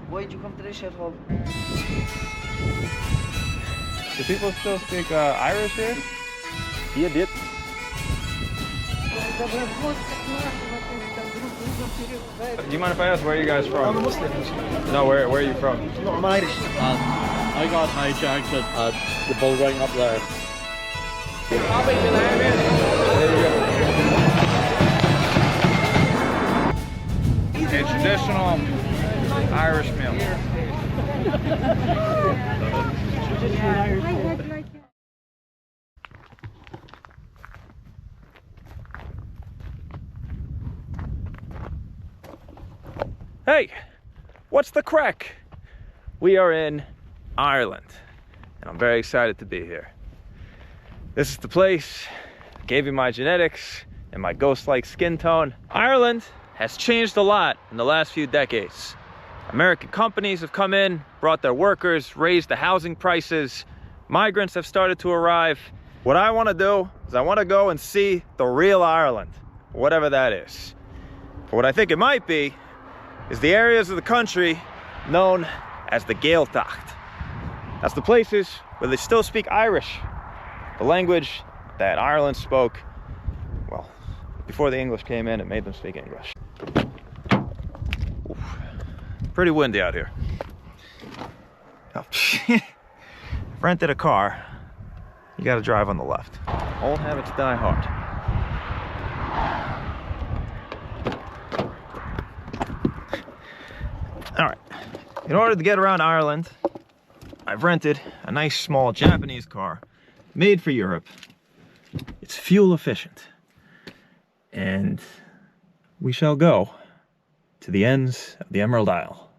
Why did you come to this shithole? Do people still speak Irish here? Hier, dit. Do you mind if I ask where are you guys from? I'm a Muslim. No, where are you from? No, I'm Irish. I got hijacked at the bull ring up there. A traditional Irish meal. Hey, what's the crack? We are in Ireland, and I'm very excited to be here. This is the place that gave me my genetics and my ghost-like skin tone. Ireland has changed a lot in the last few decades. American companies have come in, brought their workers, raised the housing prices. Migrants have started to arrive. What I want to do is I want to go and see the real Ireland, whatever that is. But what I think it might be is the areas of the country known as the Gaelic. That's the places where they still speak Irish, the language that Ireland spoke, well, before the English came in, it made them speak English. Oof. Pretty windy out here. Oh, rented a car, you gotta drive on the left. Old habits die hard. All right, in order to get around Ireland, I've rented a nice small Japanese car made for Europe. It's fuel efficient. And we shall go to the ends of the Emerald Isle.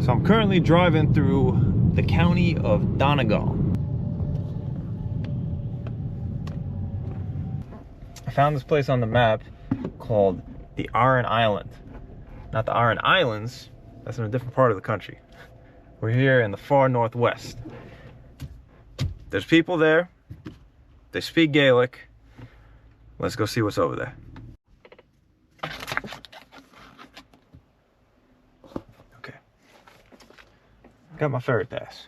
So I'm currently driving through the county of Donegal. I found this place on the map called the Aran Island. Not the Aran Islands, that's in a different part of the country. We're here in the far northwest. There's people there, they speak Gaelic. Let's go see what's over there. Okay, got my ferry pass.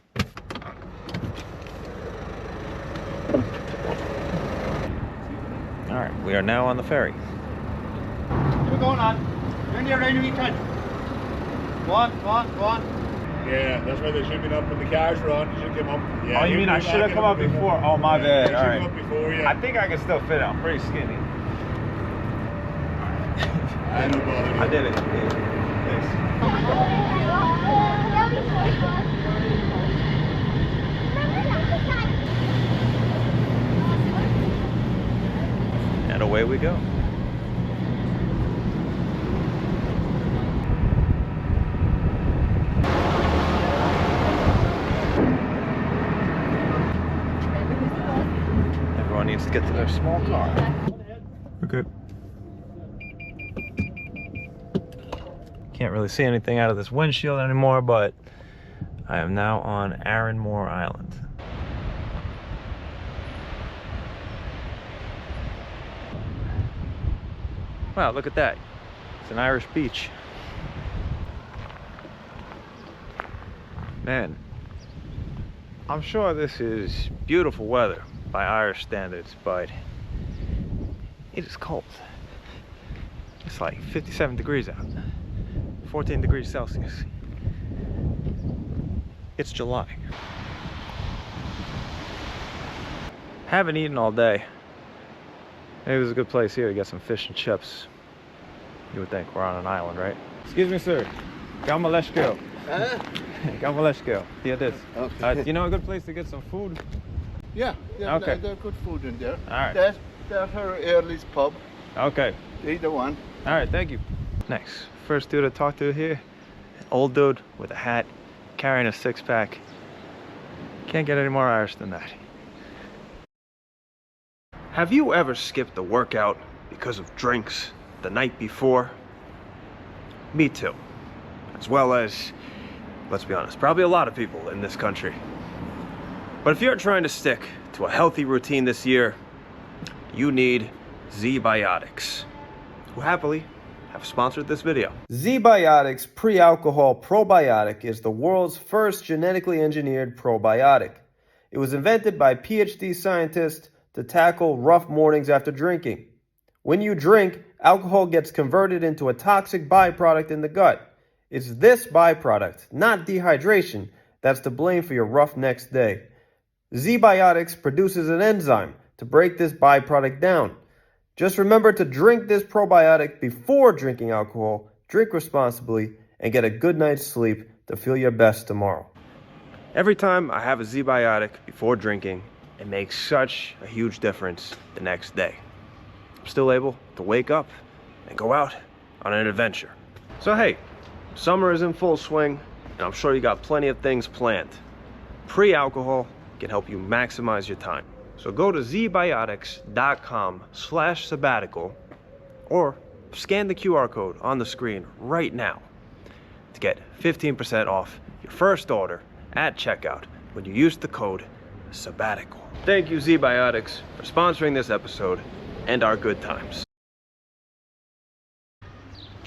All right, we are now on the ferry. We're going on. You're in here any weekend. Go on. Yeah, that's why they should be up when the cars were on. You should come up. Yeah, Oh, you mean I should have come up before? Oh, my bad. You All should right. come up before, yeah. I think I can still fit it. I'm pretty skinny. I don't bother. I did it. Thanks. And away we go. Everyone needs to get to their small car. We're good. Can't really see anything out of this windshield anymore, but I am now on Arranmore Island. Wow, look at that. It's an Irish beach. Man, I'm sure this is beautiful weather by Irish standards, but it is cold. It's like 57 degrees out, 14 degrees Celsius. It's July. Haven't eaten all day. Maybe there's a good place here to get some fish and chips. You would think we're on an island, right? Excuse me, sir. Gamaleshko. Gamaleshko. Yeah, this. Okay. Do you know a good place to get some food? Yeah, Okay. there's good food in there. All right. That's her Early's pub. Okay. Either one. All right, thank you. Next, first dude I talked to here, an old dude with a hat, carrying a six-pack. Can't get any more Irish than that. Have you ever skipped a workout because of drinks the night before? Me too. As well as, let's be honest, probably a lot of people in this country. But if you're trying to stick to a healthy routine this year, you need Z-Biotics, who happily have sponsored this video. Z-Biotics Pre-Alcohol Probiotic is the world's first genetically engineered probiotic. It was invented by PhD scientists to tackle rough mornings after drinking. When you drink, alcohol gets converted into a toxic byproduct in the gut. It's this byproduct, not dehydration, that's to blame for your rough next day. Z-Biotics produces an enzyme to break this byproduct down. Just remember to drink this probiotic before drinking alcohol, drink responsibly, and get a good night's sleep to feel your best tomorrow. Every time I have a Z-Biotic before drinking, it makes such a huge difference the next day. I'm still able to wake up and go out on an adventure. So hey, summer is in full swing, and I'm sure you got plenty of things planned. Pre-alcohol can help you maximize your time. So go to zbiotics.com/sabbatical or scan the QR code on the screen right now to get 15% off your first order at checkout when you use the code Sabbatical. Thank you, Z-Biotics, for sponsoring this episode and our good times.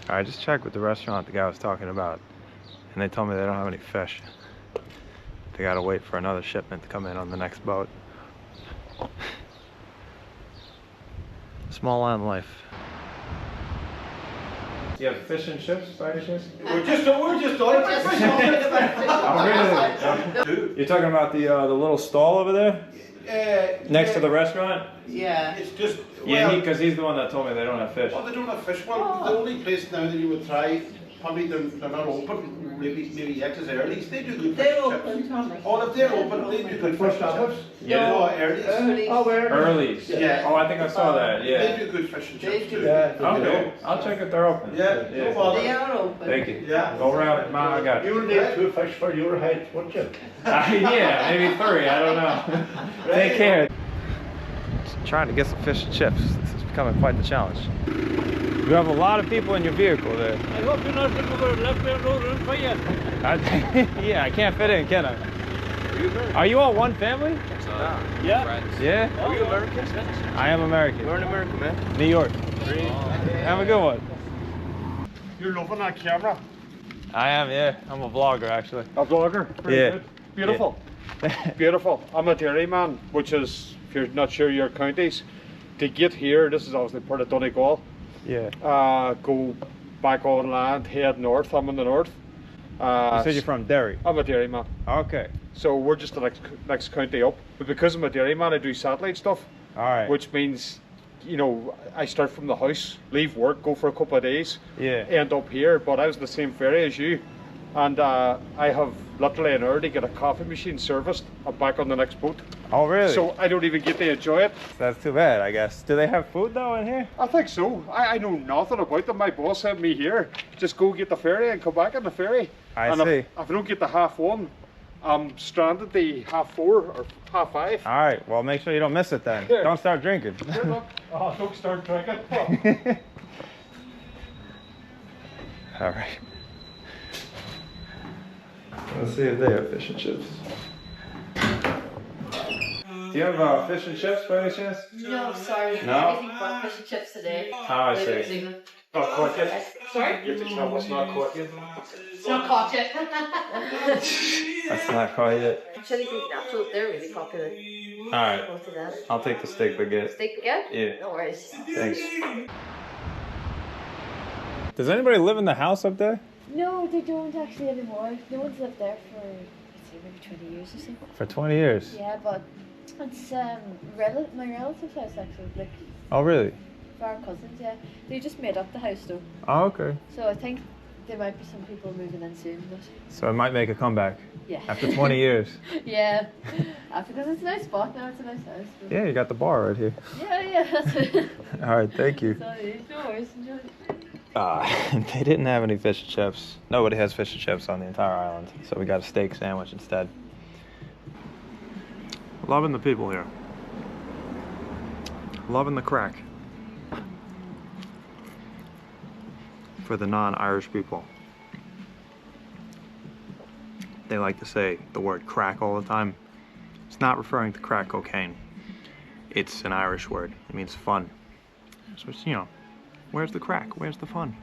I just checked with the restaurant the guy was talking about, and they told me they don't have any fish. They gotta wait for another shipment to come in on the next boat. Small island life. Do you have fish and chips by any chance? We're just on You're talking about the little stall over there? Next to the restaurant? Yeah. It's just, Yeah, because he's the one that told me they don't have fish. well, they don't have fish. Well, the only place now that you would try, probably they're not open, maybe yet is Early's. They do good fish They're and chips. open, Thomas. Oh, if they're open, they do good fish and chips. Yeah. Oh, Early's. Early. Oh, Early's. Yeah. Oh, I think I saw that. They Yeah. do good fish and They chips do. too. Okay. I'll check if they're open. Yeah, no bother. They are open. Thank you. Yeah. Go around. Ma, I got you. You'll need 2 fish for your height, wouldn't you? Yeah, maybe 3. I don't know. Take care. Trying to get some fish and chips. This is becoming quite the challenge. You have a lot of people in your vehicle there. I hope you're not looking over the left-hand road and fire. Yeah, I can't fit in, can I? Are you all one family? Yeah. Yeah? Are you Americans? I am American. You're an American, man. New York. Have a good one. You're loving that camera. I am, yeah. I'm a vlogger, actually. A vlogger? Very Yeah. good. Beautiful. Beautiful. I'm a dairyman, which is, if you're not sure your counties, to get here, this is obviously part of Donegal. Yeah. Go back on land, head north. I'm in the north. You said you're from Derry. I'm a dairyman. Okay. So we're just the next county up. But because I'm a dairyman, I do satellite stuff. All right. Which means, you know, I start from the house, leave work, go for a couple of days, Yeah. end up here. But I was in the same ferry as you, and I have literally an hour to get a coffee machine serviced. I'm back on the next boat. Oh, really? So I don't even get to enjoy it. That's too bad, I guess. Do they have food, though, in here? I think so. I know nothing about them. My boss sent me here. Just go get the ferry and come back on the ferry. I and see. If I don't get the 1:30, I'm stranded the 4:30 or 5:30. All right. Well, make sure you don't miss it then. Here. Don't start drinking. Oh, don't start drinking. All right. Let's see if they have fish and chips. Do you have fish and chips by any chance? No, sorry. No? Anything but fish and chips today. Oh, I see. Not caught yet. Sorry? You have to tell what's not caught yet. It's not caught yet. That's not quite it. Chili Greek nachos, they're really popular. All right. Go to that. I'll take the steak baguette. Steak again? Yeah. No worries. Thanks. Does anybody live in the house up there? No, they don't actually anymore. No one's lived there for, I'd say, maybe 20 years or so. For 20 years. Yeah, but it's my relative's house actually. Like, Oh, really? for our cousins, yeah. They just made up the house though. Oh, okay. So I think there might be some people moving in soon, but So it might make a comeback yeah. after 20 years. Yeah. Because it's a nice spot now, it's a nice house. But Yeah, you got the bar right here. yeah, that's it. All right, thank you. So, no worries, enjoy. They didn't have any fish and chips. Nobody has fish and chips on the entire island, so we got a steak sandwich instead. Loving the people here. Loving the crack. For the non-Irish people. They like to say the word crack all the time. It's not referring to crack cocaine. It's an Irish word. It means fun. So it's, you know, Where's the crack? Where's the fun?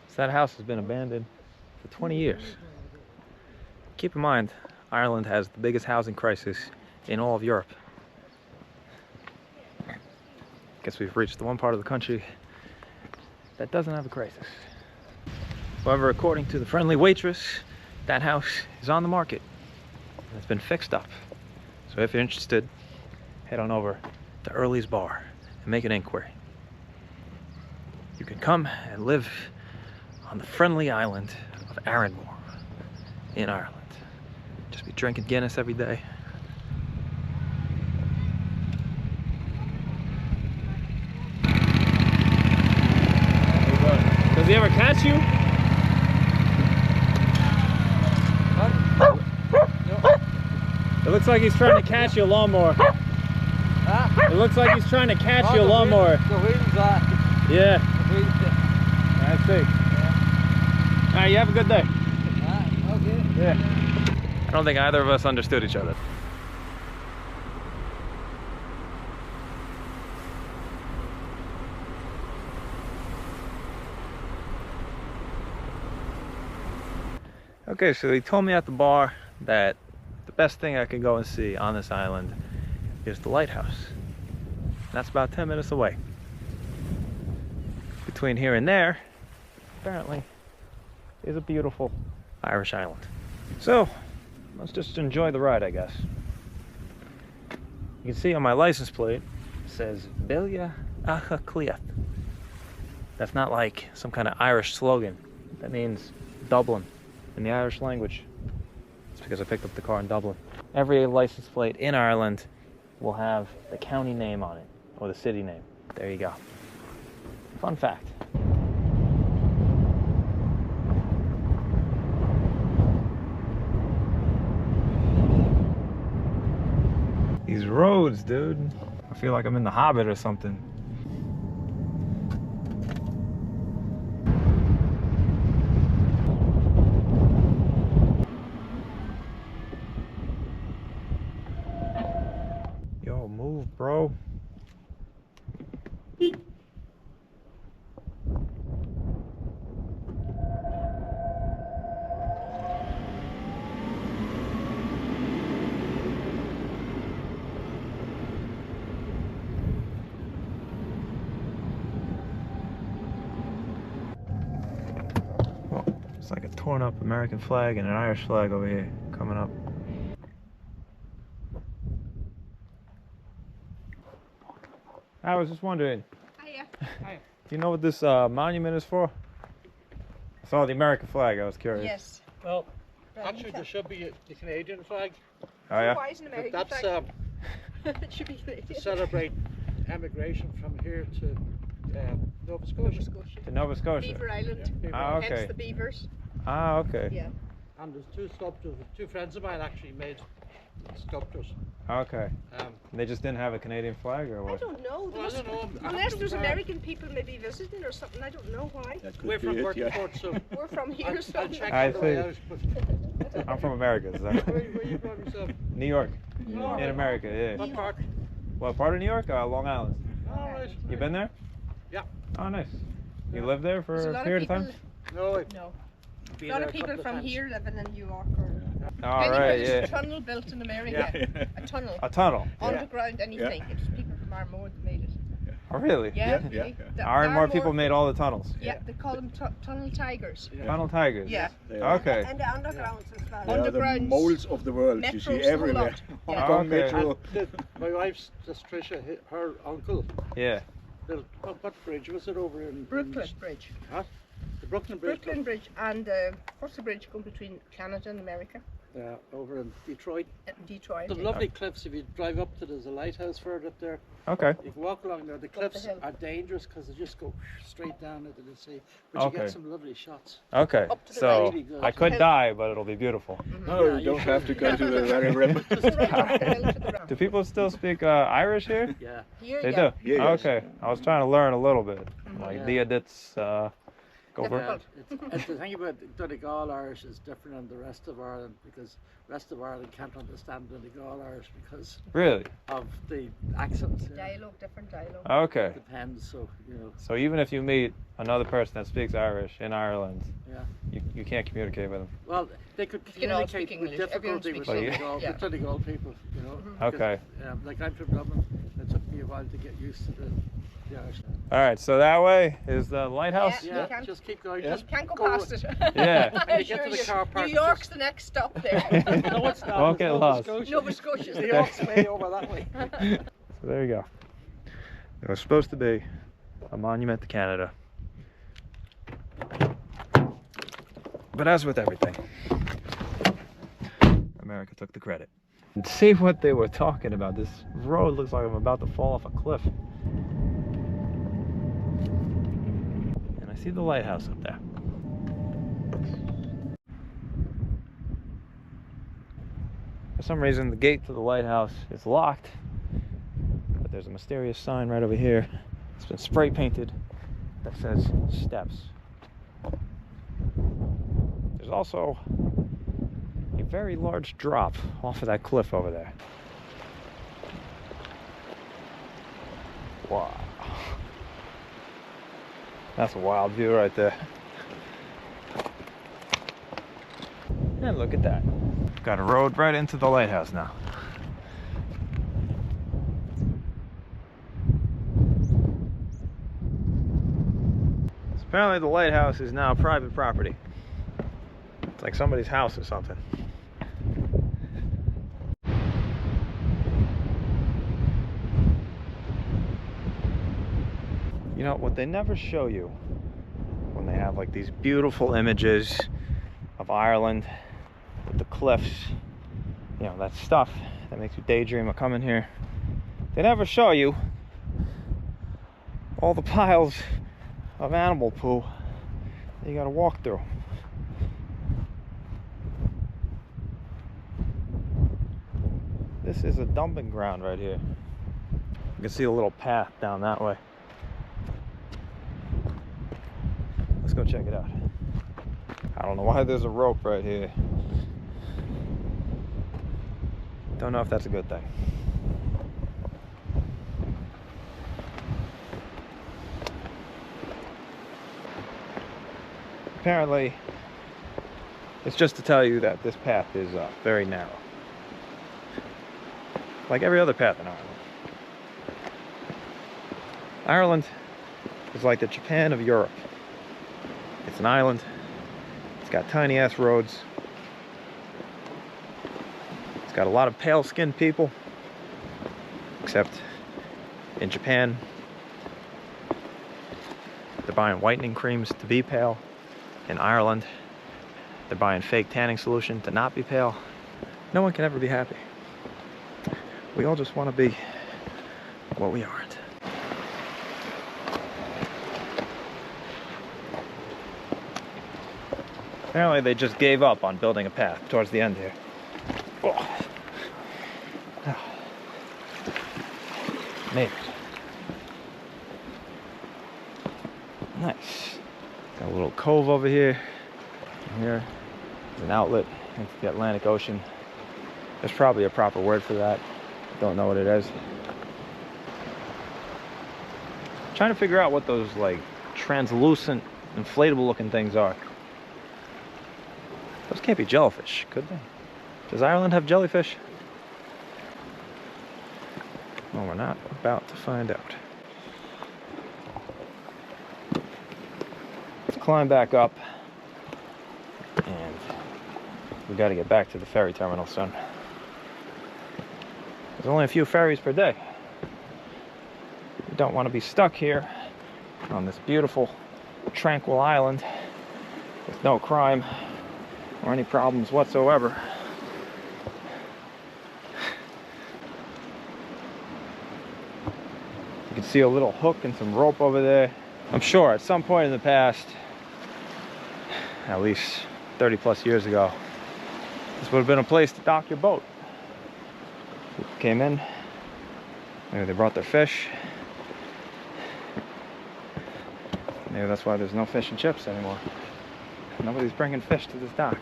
So that house has been abandoned for 20 years. Keep in mind, Ireland has the biggest housing crisis in all of Europe. Guess we've reached the one part of the country that doesn't have a crisis. However, according to the friendly waitress, that house is on the market and it's been fixed up. So if you're interested, head on over to Early's Bar and make an inquiry. You can come and live on the friendly island of Arranmore in Ireland. Just be drinking Guinness every day. Does he ever catch you? It looks like he's trying to catch your lawnmower. It looks like he's trying to catch your lawnmower. The wheels are. Yeah. The wheels are. I see. All right, you have a good day. Okay. Yeah. I don't think either of us understood each other. Okay, so he told me at the bar that the best thing I could go and see on this island is the lighthouse. That's about 10 minutes away. Between here and there, apparently, is a beautiful Irish island. So, let's just enjoy the ride, I guess. You can see on my license plate, it says Belia Acha Cliath. That's not like some kind of Irish slogan. That means Dublin in the Irish language. It's because I picked up the car in Dublin. Every license plate in Ireland will have the county name on it, or the city name. There you go. Fun fact. These roads, dude. I feel like I'm in The Hobbit or something. Yo, move, bro. It's like a torn up American flag and an Irish flag over here coming up. I was just wondering. Hiya. Do you know what this monument is for? I saw the American flag, I was curious. Yes. Well, actually, there should be the Canadian flag. Oh yeah? Why is an American That's flag? It should be Canadian. to celebrate emigration from here to Nova Scotia. To Nova Scotia. Beaver Island. Beaver Ah, Island. okay. Hence the beavers. Ah, okay. Yeah. And there's two sculptures. Two friends of mine actually made sculptures. Okay. Um, They just didn't have a Canadian flag or I what? don't know. well, I don't know. Unless there's American people maybe visiting or something. I don't know why. We're from Burtonport, so We're from here, so I'll check I on the way see. out. But I'm from America, so. where you from yourself? New York. Oh, In America, yeah. What part? What part of New York? Long Island. All right. You been there? Yeah. Oh, nice. You lived there for There's a a lot period of of people. time? No, I've No. been A lot there of people couple from times. here living in New York or All anywhere right, there's yeah. a tunnel built in America. A tunnel. A tunnel. Underground anything. It's people from Armore that made it. Oh, really? Yeah. The Ardmore people made all the tunnels. Yeah, they call them tunnel tigers. Tunnel tigers. Yeah. Okay. And the undergrounds as well. They are the Undergrounds. moles of the world. You see Metros, the whole everywhere. lot. Hong Yeah. Kong Okay. Metro. My wife's just Tricia, her uncle. Yeah. What bridge was it over in Brooklyn Bridge. Huh? The Brooklyn Bridge. Brooklyn Bridge and what's the bridge going between Canada and America? Over in Detroit. Detroit. The lovely cliffs. If you drive up to, there's a lighthouse further up there. Okay. You can walk along there. The the cliffs hill. are dangerous because they just go straight down into the sea. But Okay. you get some lovely shots. Okay. Up to the So right. Really I could die, but it'll be beautiful. No, you don't have to go to the very rim. Just right up the hill to the round. Do people still speak Irish here? Yeah. Here, They yeah. do? Yeah, yes. Okay. I was trying to learn a little bit. Like Yeah. Dia Dits, Go for it. Difficult. It's the thing about Donegal Irish is different than the rest of Ireland, because the rest of Ireland can't understand Donegal Irish because Really? of the accent. Dialogue, different dialogue. Okay. Depends, so you know. So even if you meet another person that speaks Irish in Ireland, Yeah. you can't communicate with them. Well, they could You can all communicate speak with English. Everyone difficulty with speaks English. Donegal, with Donegal people, you know. Okay. Because, like I'm from Dublin, it took me a while to get used to the Irish. All right, so that way is the lighthouse. Yeah. Yeah, You can't- just keep going. You Just can't go go past it. Yeah. When I you get to assure the car park, New York's just- the next stop there. No, it's not. Won't It's get Nova lost. Scotia. Nova Scotia's The the York's way over that way. So there you go. It was supposed to be a monument to Canada. But as with everything, America took the credit. And see what they were talking about. This road looks like I'm about to fall off a cliff. And I see the lighthouse up there. For some reason, the gate to the lighthouse is locked. But there's a mysterious sign right over here. It's been spray painted that says steps. There's also a very large drop off of that cliff over there. Wow. That's a wild view right there. And look at that. Got a road right into the lighthouse now. So apparently the lighthouse is now private property. It's like somebody's house or something. You know, what they never show you when they have like these beautiful images of Ireland with the cliffs, you know, that stuff that makes you daydream of coming here. They never show you all the piles of animal poo that you gotta walk through. This is a dumping ground right here. You can see a little path down that way. Let's go check it out. I don't know why there's a rope right here. Don't know if that's a good thing. Apparently, it's just to tell you that this path is very narrow. Like every other path in Ireland. Ireland is like the Japan of Europe. It's an island. It's got tiny ass roads. It's got a lot of pale skinned people. Except in Japan, they're buying whitening creams to be pale. In Ireland, they're buying fake tanning solution to not be pale. No one can ever be happy. We all just want to be what we aren't. Apparently they just gave up on building a path towards the end here. Oh. Made it. Nice. Got a little cove over here. And here is an outlet into the Atlantic Ocean. There's probably a proper word for that. Don't know what it is. Trying to figure out what those like translucent, inflatable looking things are. Those can't be jellyfish, could they? Does Ireland have jellyfish? Well, we're not about to find out. Let's climb back up. And we got to get back to the ferry terminal soon. There's only a few ferries per day. We don't want to be stuck here on this beautiful, tranquil island with no crime or any problems whatsoever. You can see a little hook and some rope over there. I'm sure at some point in the past, at least 30 plus years ago, this would have been a place to dock your boat. People came in, maybe they brought their fish. Maybe that's why there's no fish and chips anymore. Nobody's bringing fish to this dock.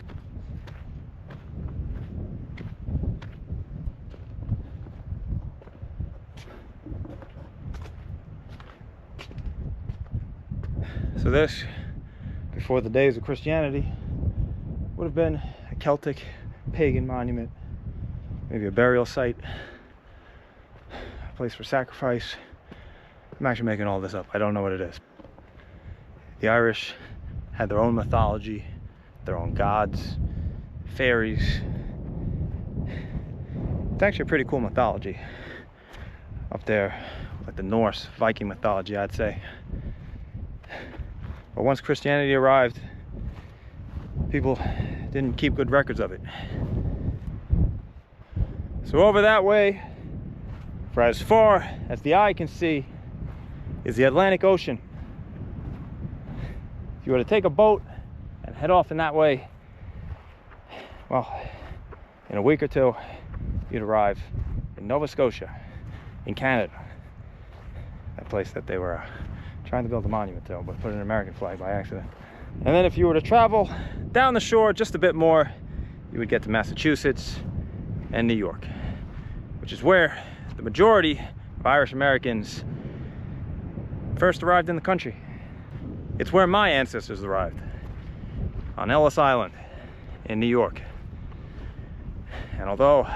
So this, before the days of Christianity, would have been a Celtic pagan monument, maybe a burial site, a place for sacrifice. I'm actually making all this up. I don't know what it is. The Irish had their own mythology, their own gods, fairies. It's actually a pretty cool mythology up there, like the Norse Viking mythology, I'd say. But once Christianity arrived, people didn't keep good records of it. So over that way, for as far as the eye can see, is the Atlantic Ocean. If you were to take a boat and head off in that way, well, in a week or two, you'd arrive in Nova Scotia, in Canada. That place that they were trying to build a monument to, but put an American flag by accident. And then if you were to travel down the shore just a bit more, you would get to Massachusetts and New York, which is where the majority of Irish Americans first arrived in the country. It's where my ancestors arrived, on Ellis Island in New York. And although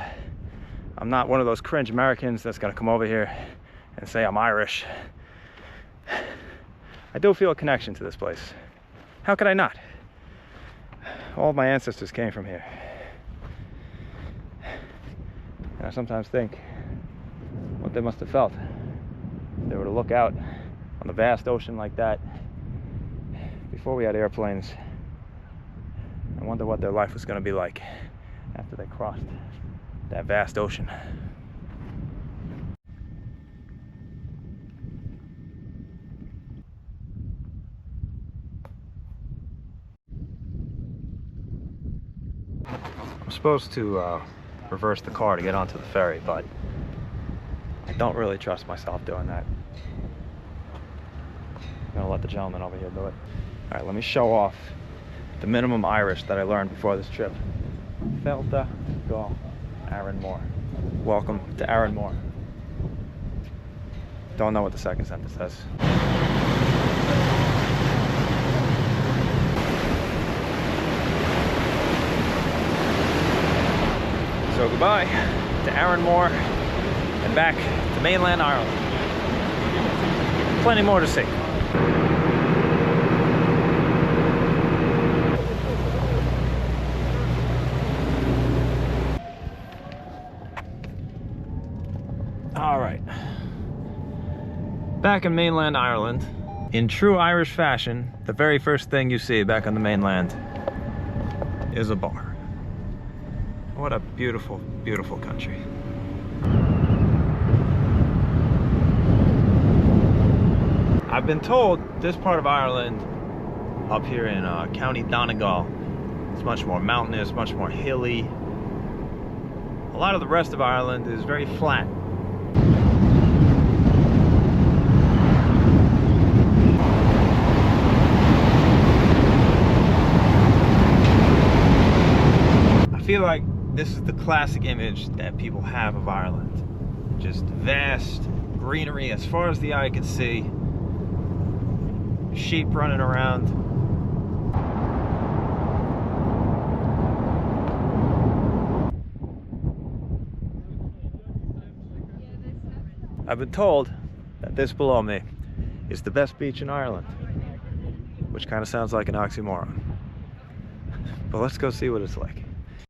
I'm not one of those cringe Americans that's gonna come over here and say I'm Irish, I do feel a connection to this place. How could I not? All of my ancestors came from here. And I sometimes think what they must have felt if they were to look out on the vast ocean like that before we had airplanes. I wonder what their life was going to be like after they crossed that vast ocean. I'm supposed to reverse the car to get onto the ferry, but I don't really trust myself doing that. I'm gonna let the gentleman over here do it. All right, let me show off the minimum Irish that I learned before this trip. Felta go Aaronmore. Welcome to Aaronmore. Don't know what the second sentence says. So goodbye to Aaronmore and back to mainland Ireland. Plenty more to see. All right. Back in mainland Ireland, in true Irish fashion, the very first thing you see back on the mainland is a bar. What a beautiful, beautiful country. I've been told this part of Ireland, up here in County Donegal, is much more mountainous, much more hilly. A lot of the rest of Ireland is very flat. I feel like this is the classic image that people have of Ireland. Just vast greenery as far as the eye can see. Sheep running around. I've been told that this below me is the best beach in Ireland, which kind of sounds like an oxymoron. But let's go see what it's like.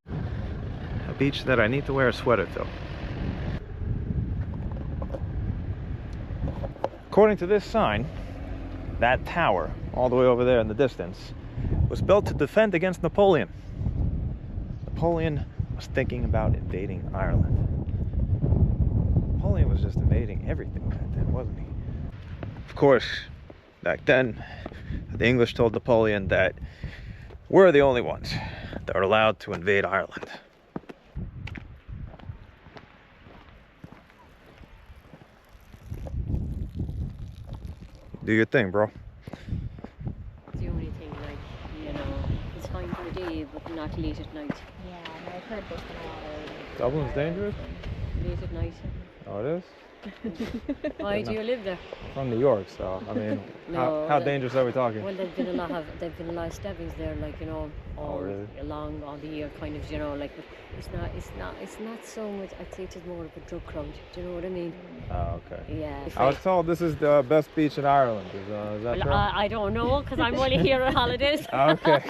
A beach that I need to wear a sweater to. According to this sign, that tower, all the way over there in the distance, was built to defend against Napoleon. Napoleon was thinking about invading Ireland. Napoleon was just invading everything back then, wasn't he? Of course, back then, the English told Napoleon that we're the only ones that are allowed to invade Ireland. Do your thing, bro. not late at night. Yeah, no, I've heard there's been a lot of... Dublin's dangerous? Late at night. Oh, it is? Why do you live there? From New York, so I mean, No, how dangerous are we talking? Well, there've been a lot of stabbings there, like, you know, all really? along all the year, kind of, you know, like, but it's not so much. I'd say it's more of a drug crowd. Do you know what I mean? Oh, okay. Yeah. I was told this is the best beach in Ireland. Is that Well, true? I don't know, because I'm only here on holidays. Okay.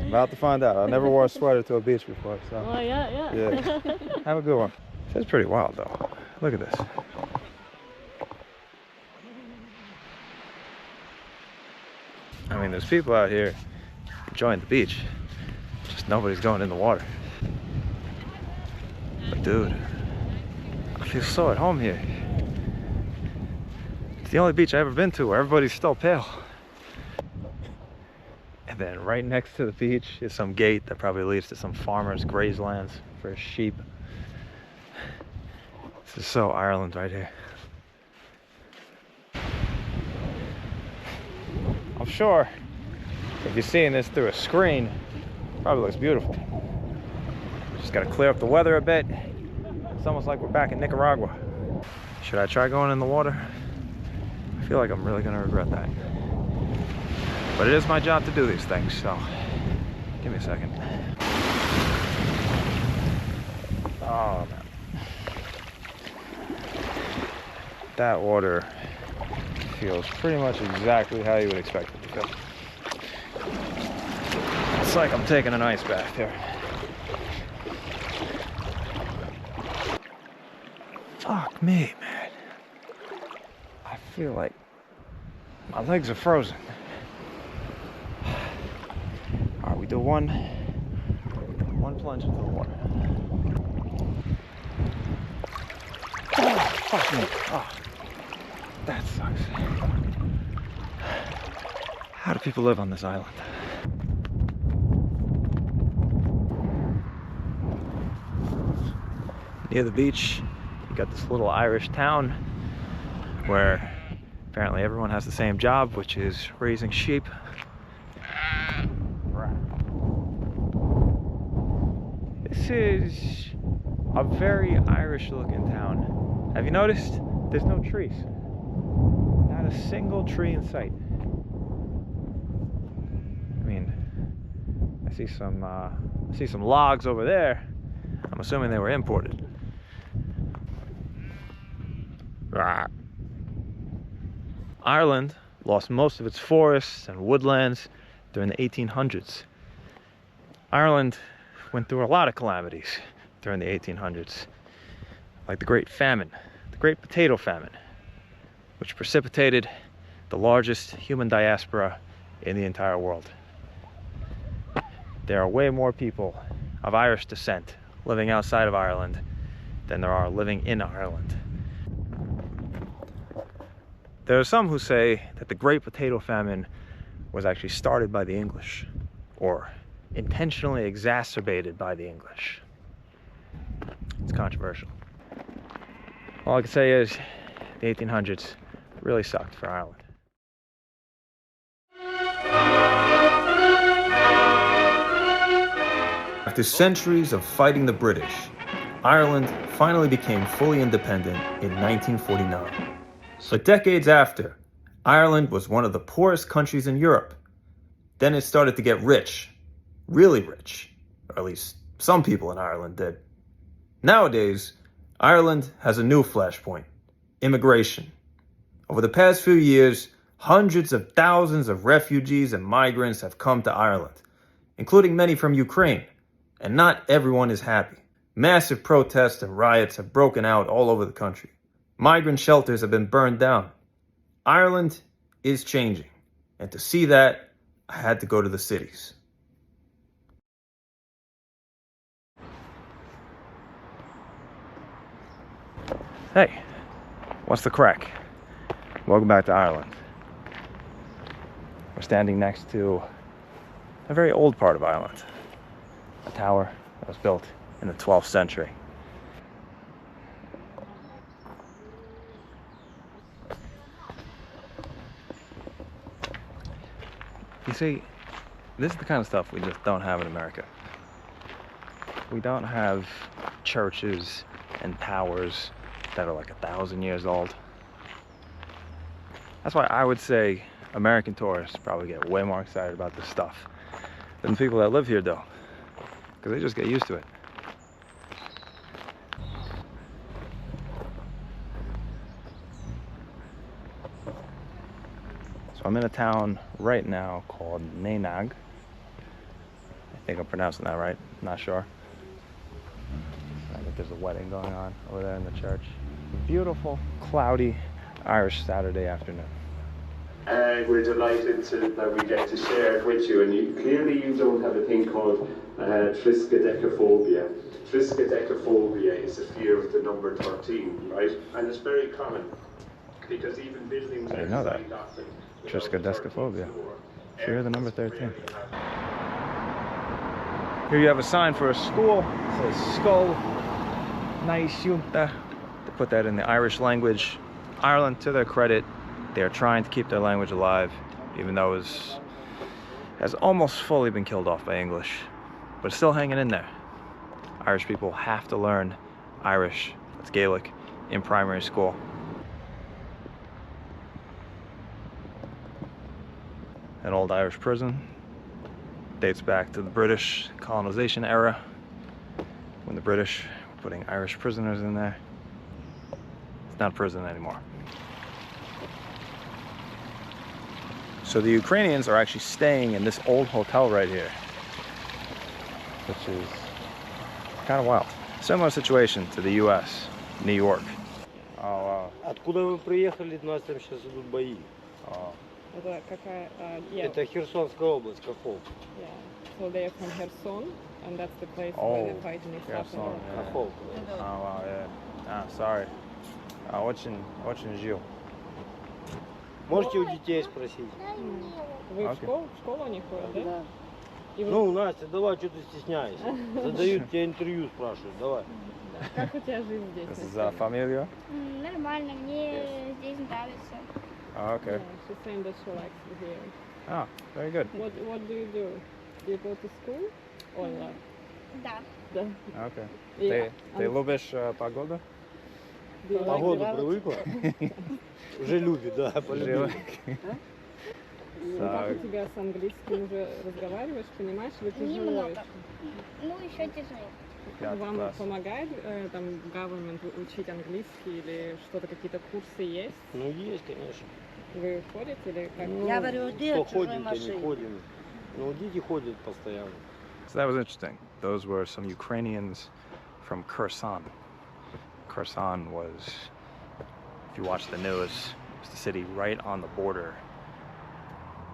About to find out. I never wore a sweater to a beach before, so. Oh yeah. Yeah. Have a good one. It's pretty wild though. Look at this. I mean, there's people out here enjoying the beach. Just nobody's going in the water. But dude, I feel so at home here. It's the only beach I've ever been to where everybody's still pale. And then right next to the beach is some gate that probably leads to some farmers' grazelands for sheep. This is so Ireland right here. I'm sure if you're seeing this through a screen, it probably looks beautiful. Just gotta clear up the weather a bit. It's almost like we're back in Nicaragua. Should I try going in the water? I feel like I'm really gonna regret that. But it is my job to do these things, so give me a second. Oh man. That water feels pretty much exactly how you would expect it to feel. It's like I'm taking an ice bath here. Fuck me, man. I feel like my legs are frozen. Alright, we do one plunge into the water. Oh, fuck me. Oh. That sucks. How do people live on this island? Near the beach, you got this little Irish town where apparently everyone has the same job, which is raising sheep. This is a very Irish looking town. Have you noticed? There's no trees. Not a single tree in sight. I mean, I see some logs over there. I'm assuming they were imported. Ireland lost most of its forests and woodlands during the 1800s. Ireland went through a lot of calamities during the 1800s, like the Great Famine, the Great Potato Famine, which precipitated the largest human diaspora in the entire world. There are way more people of Irish descent living outside of Ireland than there are living in Ireland. There are some who say that the Great Potato Famine was actually started by the English, or intentionally exacerbated by the English. It's controversial. All I can say is the 1800s really sucked for Ireland. After centuries of fighting the British, Ireland finally became fully independent in 1949. But decades after, Ireland was one of the poorest countries in Europe. Then it started to get rich, really rich, or at least some people in Ireland did. Nowadays, Ireland has a new flashpoint: immigration. Over the past few years, hundreds of thousands of refugees and migrants have come to Ireland, including many from Ukraine, and not everyone is happy. Massive protests and riots have broken out all over the country. Migrant shelters have been burned down. Ireland is changing, and to see that, I had to go to the cities. Hey, what's the crack? Welcome back to Ireland. We're standing next to a very old part of Ireland, a tower that was built in the 12th century. You see, this is the kind of stuff we just don't have in America. we don't have churches and towers that are like 1,000 years old. That's why I would say American tourists probably get way more excited about this stuff than the people that live here do, because they just get used to it. So I'm in a town right now called Nenagh. I think I'm pronouncing that right, not sure. I think there's a wedding going on over there in the church. Beautiful, cloudy Irish Saturday afternoon. And we're delighted that we get to share it with you. And clearly you don't have a thing called triskaidekaphobia. Triskaidekaphobia is a fear of the number 13, right? And it's very common because even buildings I didn't know that. Triskaidekaphobia. Fear of the number 13. Here you have a sign for a school. It says Skull Naisiunta. They put that in the Irish language. Ireland, to their credit, they're trying to keep their language alive, even though it has almost fully been killed off by English. But it's still hanging in there. Irish people have to learn Irish, that's Gaelic, in primary school. An old Irish prison. Dates back to the British colonization era, when the British were putting Irish prisoners in there. It's not a prison anymore. So the Ukrainians are actually staying in this old hotel right here, which is kind of wild. Similar situation to the US, New York. Oh, wow. Откуда вы приехали? Нас там сейчас идут бои. Это какая? Это Херсонская область, Кахов. Yeah. So they are from Kherson, and that's the place where the fighting is happening. Кахов. Oh, wow, yeah. Sorry. Очень жил. Можете у детей спросить? Вы в школу они ходят, да? Ну, Настя, давай, что ты стесняешься? Задают тебе интервью, спрашивают, давай. Как у тебя жизнь здесь? За фамилию? Нормально, мне здесь нравится. Oh, okay. Yeah, she's saying that she likes it here. Oh, very good. What do you do? Do you go to school or not? Да. Да. Okay. Ты любишь погоду? Погоду привыкла? Уже любит, да, полюбил. Как у тебя с английским уже разговариваешь, понимаешь, или тяжело? Немного. Ну, еще тяжело. Вам помогает там government учить английский или что-то, какие-то курсы есть? Ну, есть, конечно. Вы ходите или как? Я говорю, кто ходит, а не ходим. Ну, дети ходят постоянно. So that was interesting. Those were some Ukrainians from Kherson. Kherson was, if you watch the news, it was the city right on the border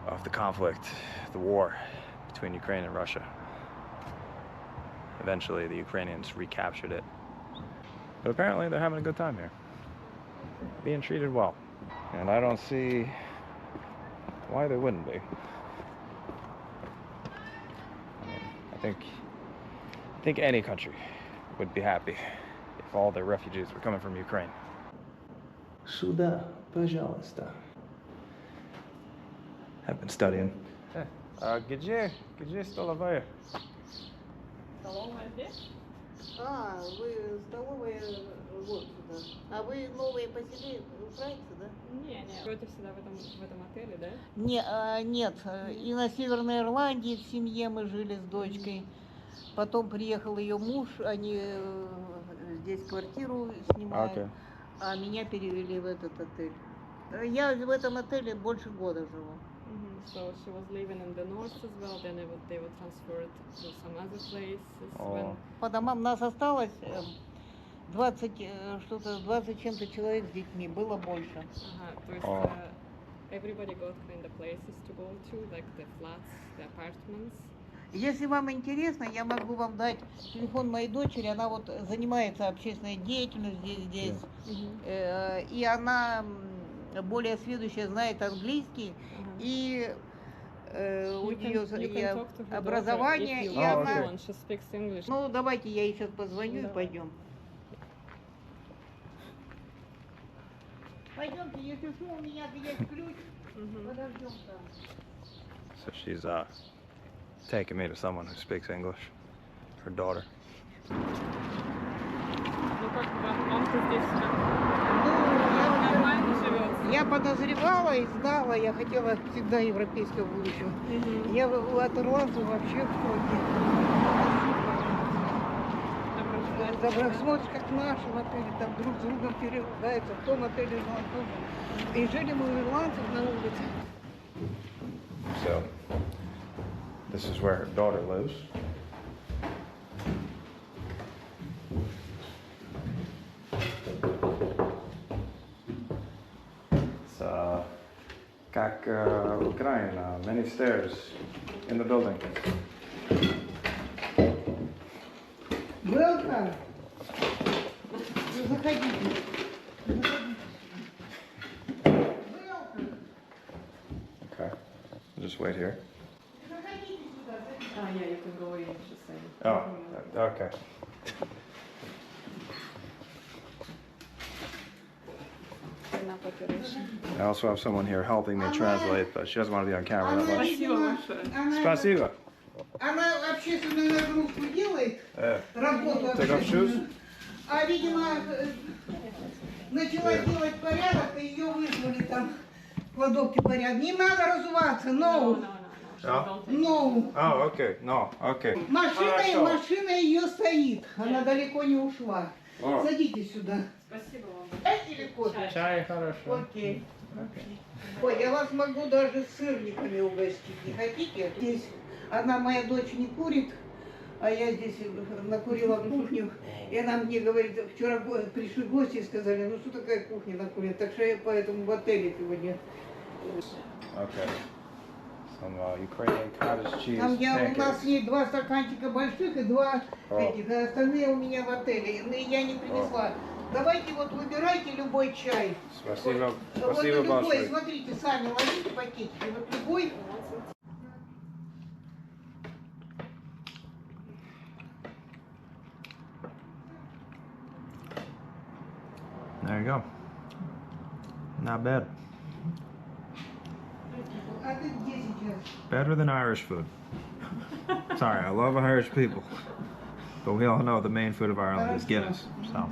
of the conflict, the war between Ukraine and Russia. Eventually, the Ukrainians recaptured it. But apparently, they're having a good time here, being treated well. And I don't see why they wouldn't be. I think any country would be happy if all their refugees were coming from Ukraine. Сюда, пожалуйста. I've been studying. Где столовая? Столовая здесь? Вы столовая вот сюда. А вы новые поселили, украинцы, да? Не, живете всегда в этом отеле, да? Нет, и на Северной Ирландии в семье мы жили с дочкой. Потом приехал ее муж, они здесь квартиру снимают, а меня перевели в этот отель. Я в этом отеле больше года живу. So she was living in the north as well, then they were transferred to some other places. По домам нас осталось 20 чем-то человек с детьми, было больше. То есть everybody got kind of places to go to, like the flats, the apartments. Если вам интересно, я могу вам дать телефон моей дочери, она вот занимается общественной деятельностью здесь, и она более сведущая, знает английский, и у нее образование, и она... Ну, давайте я ей сейчас позвоню и пойдем. Пойдемте, если что, у меня есть ключ, подождем там. So she's taking me to someone who speaks English, her daughter. Ну как он-то здесь нормально живет? Я подозревала и знала, я хотела всегда европейского будущего. Я от ирландцев вообще в шоке. Добро, смотришь, как наши в отеле, там друг с другом переругаются, в том отеле, но в том. И жили мы у ирландцев на улице. So, this is where her daughter lives. It's как Ukraine, many stairs in the building. Welcome. Заходите. Okay, just wait here. Yeah, you can go in, just say. Oh, okay. I also have someone here helping me translate, but she doesn't want to be on camera that much. Спасибо. Она общественную нагрузку делает, работу Take off shoes? общественную. А, видимо, начала делать порядок, и ее вызвали там в кладовке порядок. Не надо разуваться, no. No? No. Oh, okay. No, okay. Машина ее стоит, она далеко не ушла. О. Садитесь сюда. Спасибо вам. Чай или кофе? Чай, хорошо. Окей. Ой, я вас могу даже сырниками угостить. Не хотите? Здесь одна моя дочь не курит, а я здесь накурила кухню. И она мне говорит, вчера пришли гости и сказали, ну что такая кухня накурила? Так что я поэтому в отеле сегодня. Okay. Some Ukrainian cottage cheese Там у нас pancakes. есть 2 стаканчика больших и 2 этих, а остальные у меня в отеле. И я не принесла. Давайте вот выбирайте любой чай. Спасибо. Вот Спасибо любой, большое. смотрите, сами ловите пакетики. Вот любой. There you go. Not bad. А ты где сейчас? Better than Irish food. Sorry, I love Irish people. But we all know the main food of Ireland is Guinness. So.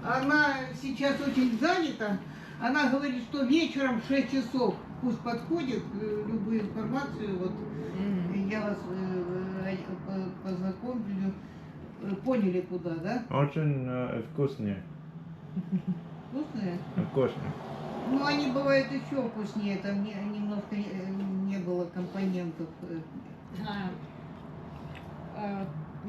Она сейчас очень занята. Она говорит, что вечером в 6 часов пусть подходит, любую информацию, вот, я вас познакомлю, поняли куда, да? Очень вкуснее. Вкусные? Вкуснее. Ну, они бывают еще вкуснее, там немножко не было компонентов.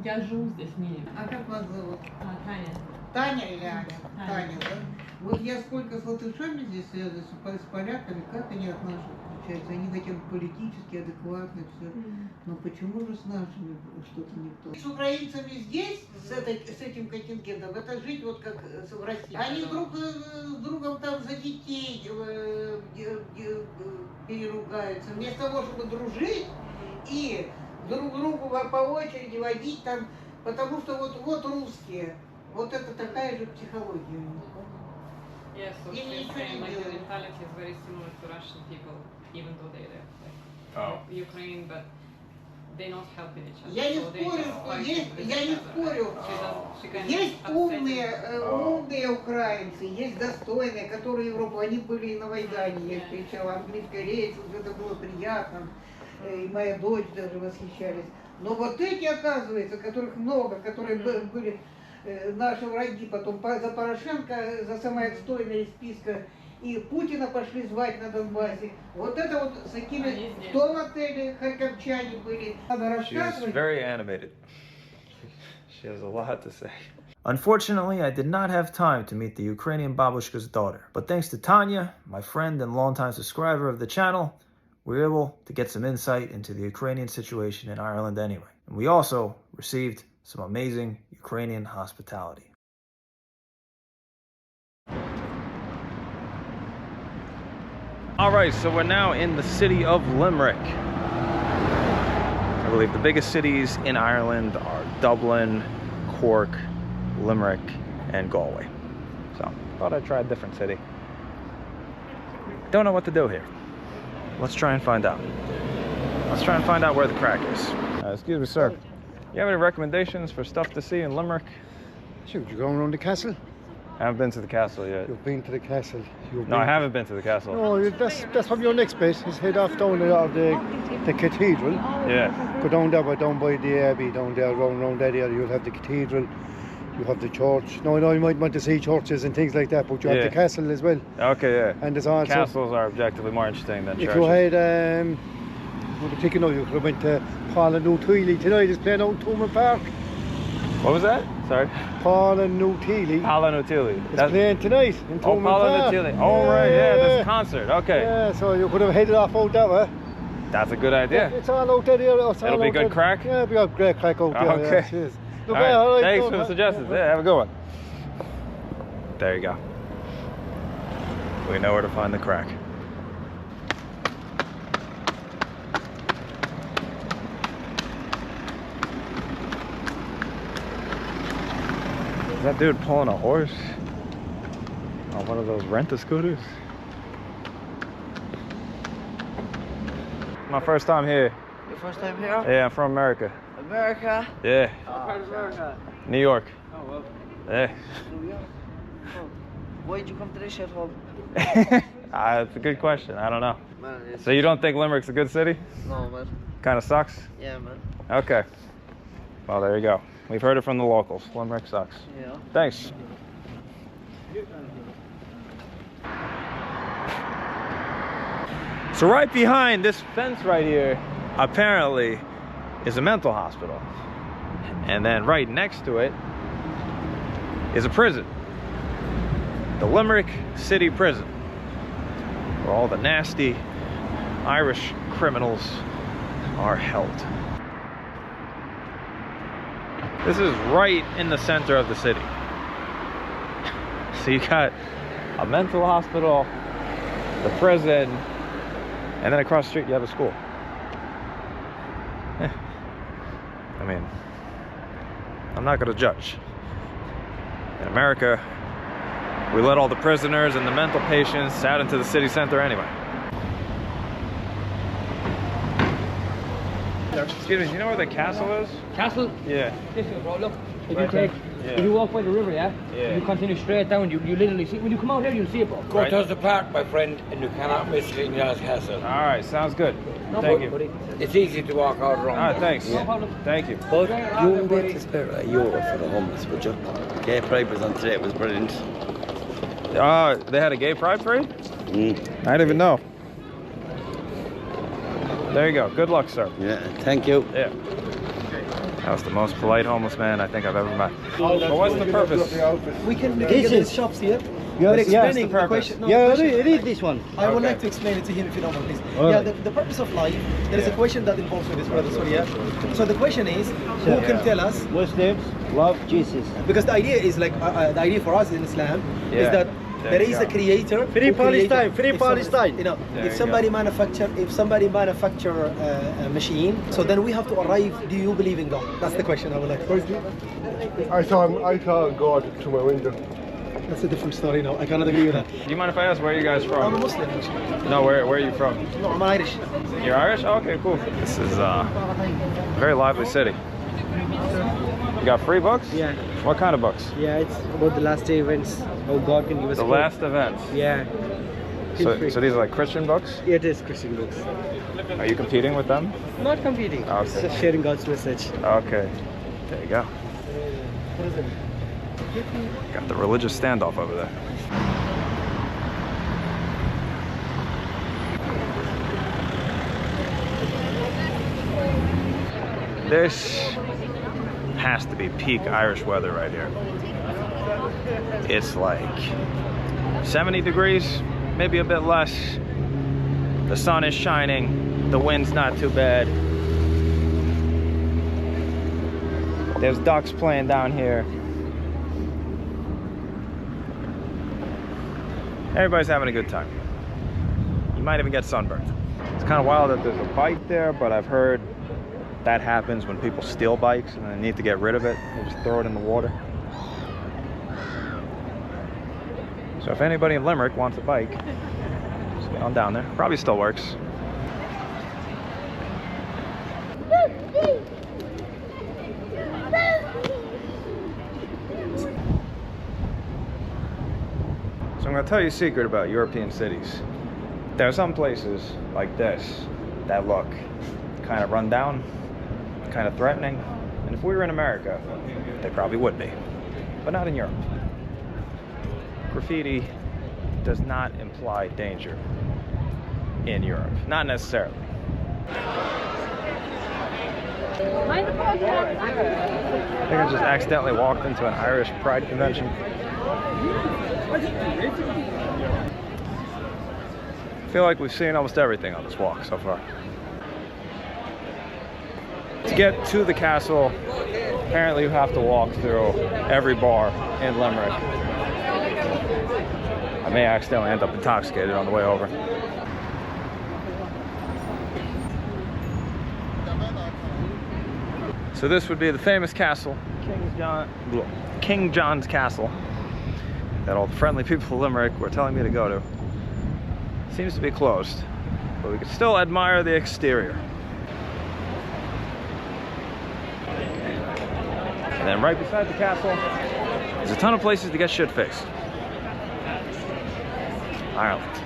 Я живу здесь, не. А как вас зовут? Таня. Таня или Аня? Таня, да? Вот я сколько с латышами здесь связываюсь, с поляками, как они от наших отличаются? Они хотя бы политически адекватны, все. Но почему же с нашими что-то не то? С украинцами здесь, с этим контингентом, это жить вот как в России. Они друг с другом там за детей переругаются. Вместо того, чтобы дружить и друг другу по очереди водить там, потому что вот русские. Вот это такая же психология. Yes, so she's saying like the mentality is very similar to Russian people, even though they live like Ukraine, but they not help each other. Я не so спорю, я не спорю. Есть умные умные украинцы, есть достойные, которые Европу, они были и на Майдане, я встречала английская речь, это было приятно, и моя дочь даже восхищались. Но вот эти, оказывается, которых много, которые были наши враги, потом за Порошенко, за самое отстойное из списка, и Путина пошли звать на Донбассе. Вот это вот с такими в том отеле харьковчане были. Надо рассказывать. She's very animated. She has a lot to say. Unfortunately, I did not have time to meet the Ukrainian babushka's daughter, but thanks to Tanya, my friend and longtime subscriber of the channel, we were able to get some insight into the Ukrainian situation in Ireland anyway. And we also received some amazing Ukrainian hospitality. All right, so we're now in the city of Limerick. I believe the biggest cities in Ireland are Dublin, Cork, Limerick, and Galway. So, thought I'd try a different city. Don't know what to do here. Let's try and find out. Let's try and find out where the crack is. excuse me, sir. You have any recommendations for stuff to see in Limerick? Shoot, you going around the castle? I haven't been to the castle yet. You've been to the castle. No, I haven't been to the castle. No, that's probably your next base. Is head off down the cathedral. Yeah. Go down there, down by the abbey, down there, around that area. You'll have the cathedral. You have the church. No, you might want to see churches and things like that, but you have the castle as well. Okay, yeah. And there's also castles are objectively more interesting than churches. If you had, what we thinking of, you could have went to Paul and Newtwheely tonight. Is playing out in Thomond Park. What was that? Sorry. Paul and Newtwheely. Paul and Newtwheely. It's playing tonight in Thomond Paul Park. and Newtwheely. Oh, right, yeah, there's a concert. Okay. Yeah, so you could have headed off out that way. That's a good idea. It's all out there. It'll be good crack? Yeah, it'll be a great crack out there. Okay. Yeah, cheers. All right. Thanks for the suggestions. Yeah, have a good one. There you go. We know where to find the crack. Is that dude pulling a horse on one of those rent-a-scooters? My first time here. Your first time here? Yeah, I'm from America. America? Yeah. What part of America? New York. Oh, well. Yeah. New York? Oh. Why did you come to this shit home? It's a good question. I don't know. Man, so you don't think Limerick's a good city? No, man. Kind of sucks? Yeah, man. Okay. Well, there you go. We've heard it from the locals. Limerick sucks. Yeah. Thanks. So right behind this fence right here, apparently, is a mental hospital. And then right next to it is a prison. The Limerick City Prison, where all the nasty Irish criminals are held. This is right in the center of the city. So you got a mental hospital, the prison, and then across the street you have a school. I mean, I'm not gonna judge. In America, we let all the prisoners and the mental patients out into the city center anyway. Excuse me, do you know where the castle is? Castle? Yeah. This is, bro, look. If Right you take, there? if you walk by the river, yeah? Yeah. You continue straight down, you literally see, when you come out here, you'll see it, bro. Go to the park, my friend, and you cannot miss King John's Castle. Alright, sounds good. Thank you. It's easy to walk out around. Alright, thanks. No problem. Thank you. But you wouldn't be able to spare a euro for the homeless, would you? Gay Pride was on today, it was brilliant. They had a gay pride parade? I didn't even know. There you go. Good luck, sir. Yeah, thank you. Yeah. That was the most polite homeless man I think I've ever met. But what's the purpose? We can This get is- these shops here. Yes, But yes, explaining the the purpose. question. No, Yeah, the question- it is this one. I would Okay. like to explain it to him if you don't mind, please. All Yeah, right. the purpose of life, there is a question that involves with this brother, sorry, yeah? So the question is, who can tell us? Muslims love Jesus. Because the idea is like, the idea for us in Islam Yeah. is that There there you is go. a creator. Free who created- Palestine, free if some- Palestine. You know, There if you somebody manufacture a machine, so then we have to arrive, do you believe in God? That's the question I would like. I saw God through my window. That's a different story now. I cannot agree with that. Do you mind if I ask where are you guys from? I'm a Muslim, actually. No, where are you from? No, I'm Irish. You're Irish? Oh, okay, cool. This is a very lively city. You got free books? Yeah. What kind of books? Yeah, it's about the last day events. How God can give us The hope. last events? Yeah. So these are like Christian books? Yeah, it is Christian books. Are you competing with them? Not competing. Okay. It's just sharing God's message. Okay. There you go. What is it? Got the religious standoff over there. This has to be peak Irish weather right here. It's like 70 degrees, maybe a bit less. The sun is shining, the wind's not too bad. There's ducks playing down here. Everybody's having a good time. You might even get sunburned. It's kind of wild that there's a bike there, but I've heard that happens when people steal bikes and they need to get rid of it. They just throw it in the water. So if anybody in Limerick wants a bike, just get on down there. Probably still works. So I'm going to tell you a secret about European cities. There are some places like this that look kind of run down, kind of threatening, and if we were in America, they probably would be, but not in Europe. Graffiti does not imply danger in Europe, not necessarily. I think I just accidentally walked into an Irish pride convention. I feel like we've seen almost everything on this walk so far. To get to the castle, apparently you have to walk through every bar in Limerick. I may accidentally end up intoxicated on the way over. So this would be the famous castle, King John's Castle, that all the friendly people of Limerick were telling me to go to. Seems to be closed, but we can still admire the exterior. And then right beside the castle, there's a ton of places to get shit-faced. Ireland.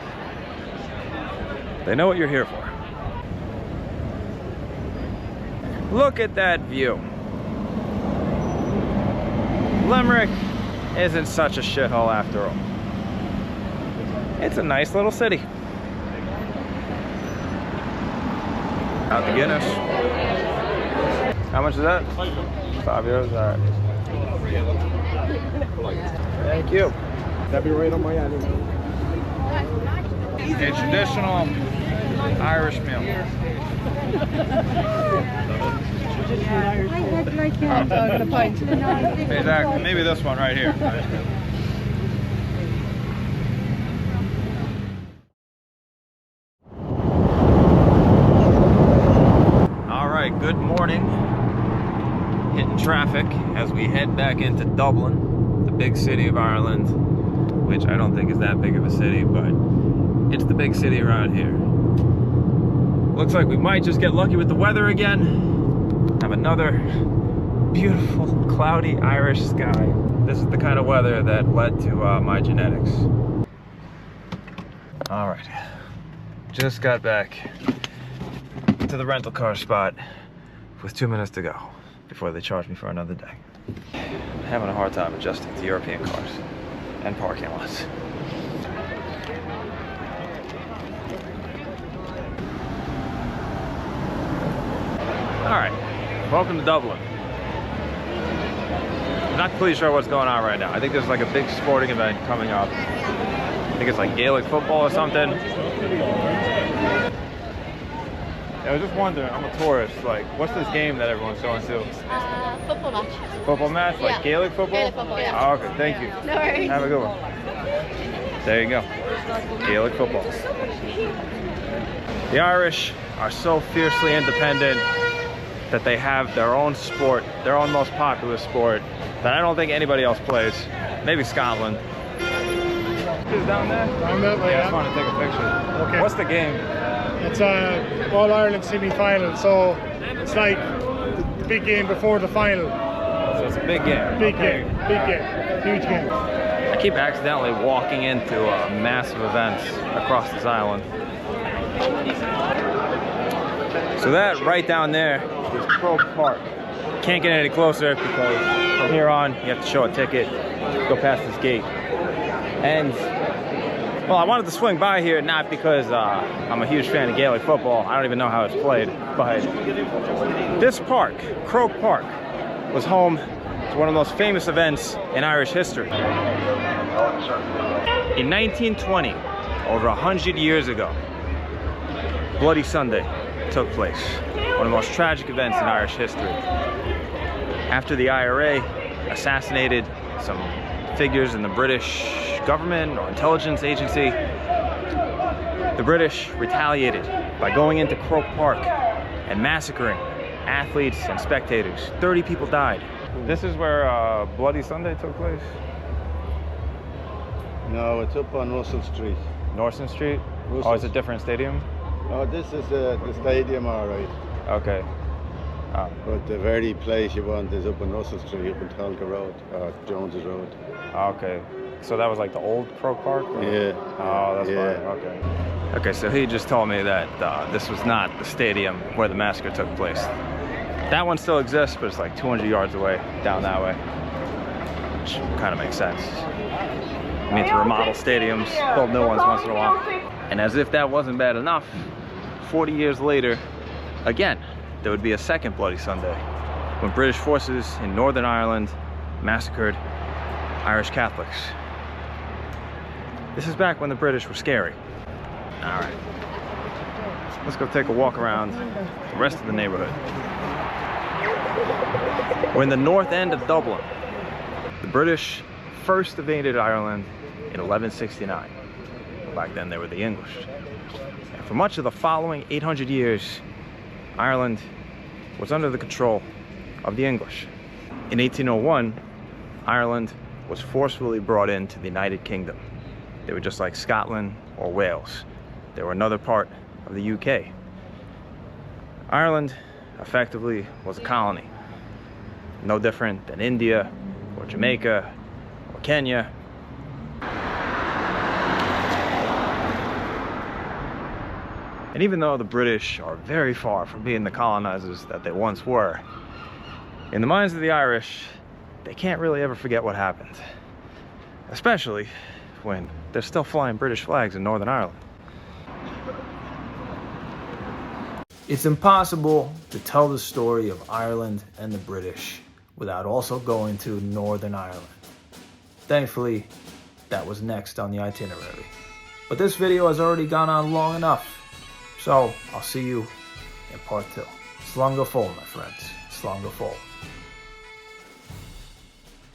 They know what you're here for. Look at that view. Limerick isn't such a shithole after all. It's a nice little city. Out the Guinness. How much is that? €5, alright. Thank you. That'd be right on my end. A traditional Irish meal. Exactly. Maybe this one right here. All right, good morning. Hitting traffic as we head back into Dublin, the big city of Ireland, which I don't think is that big of a city, but it's the big city around here. Looks like we might just get lucky with the weather again. Have another beautiful, cloudy Irish sky. This is the kind of weather that led to my genetics. All right, just got back to the rental car spot with 2 minutes to go before they charge me for another day. I'm having a hard time adjusting to European cars and parking lots. All right, welcome to Dublin. I'm not completely sure what's going on right now. I think there's like a big sporting event coming up. I think it's like Gaelic football or something. I was just wondering, I'm a tourist, like, what's this game that everyone's going to? Football match. Football match? Like Gaelic football? Gaelic football, yeah. Oh, okay, thank you. No worries. Have a good one. There you go. Gaelic football. The Irish are so fiercely independent that they have their own sport, their own most popular sport, that I don't think anybody else plays. Maybe Scotland. Is down there? Down there, yeah. I just want to take a picture. Okay. What's the game? It's a All-Ireland semi-final, so it's like the big game before the final. So it's a big game. Big game, huge game. I keep accidentally walking into massive events across this island. So that right down there is Croke Park. Can't get any closer because from here on you have to show a ticket, go past this gate. And well, I wanted to swing by here not because I'm a huge fan of Gaelic football. I don't even know how it's played, but this park, Croke Park, was home to one of the most famous events in Irish history. In 1920, over 100 years ago, Bloody Sunday took place. One of the most tragic events in Irish history. After the IRA assassinated some figures in the British government or intelligence agency, the British retaliated by going into Croke Park and massacring athletes and spectators. 30 people died. This is where Bloody Sunday took place? No, it's up on Russell Street. Norton Street? Russell. Oh, it's a different stadium? No, this is the stadium, all right. Okay. But the very place you want is up on Russell Street, up on Tolka Road, or Jones's Road. Okay. So that was like the old Croke Park? Or? Yeah. Oh, that's yeah. fine. Okay. Okay, so he just told me that this was not the stadium where the massacre took place. That one still exists, but it's like 200 yards away, down that way. Which kind of makes sense. You need to remodel stadiums, build new ones once in a while. And as if that wasn't bad enough, 40 years later, again, there would be a second Bloody Sunday when British forces in Northern Ireland massacred Irish Catholics. This is back when the British were scary. All right, let's go take a walk around the rest of the neighborhood. We're in the north end of Dublin. The British first invaded Ireland in 1169. Back then they were the English. And for much of the following 800 years, Ireland was under the control of the English. In 1801, Ireland was forcefully brought into the United Kingdom. They were just like Scotland or Wales. They were another part of the UK. Ireland effectively was a colony, no different than India or Jamaica or Kenya. And even though the British are very far from being the colonizers that they once were, in the minds of the Irish, they can't really ever forget what happened. Especially when they're still flying British flags in Northern Ireland. It's impossible to tell the story of Ireland and the British without also going to Northern Ireland. Thankfully, that was next on the itinerary. But this video has already gone on long enough, so I'll see you in part 2. Slán go fóill, my friends. Slán go fóill.